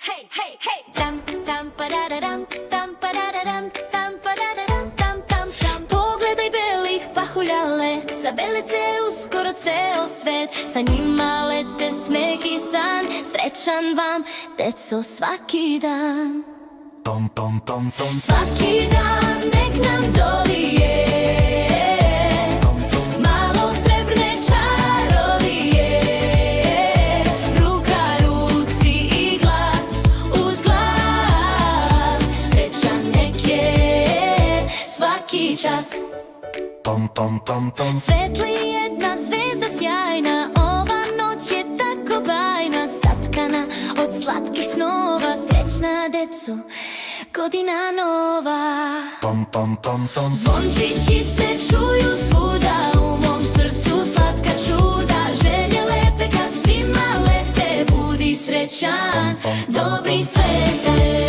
Hey, hey, hey! Tam, tam, parararam, tam, parararam, tam, parararam, tam, tam, tam. Pogledaj belih pahulja let, za belice uskoro ceo svet. Sa njima lete smeh i san, srećan vam, deco, svaki dan. Tom, tom, tom, tom. Svaki dan nek nam dolije malo srebrne čarovije. Ruka ruci i glas uz glas, srećan nek je svaki čas. Tom, tom, tom, tom. Svetli jedna zvezda sjajna, ova noć je tako bajna, satkana od slatkih snova, srećna deco, godina nova. Tom, tom, tom, tom. Zvončići se čuju svuda, u mom srcu slatka čuda, želje lepe ka svima lete, budi srećan, dobri svete.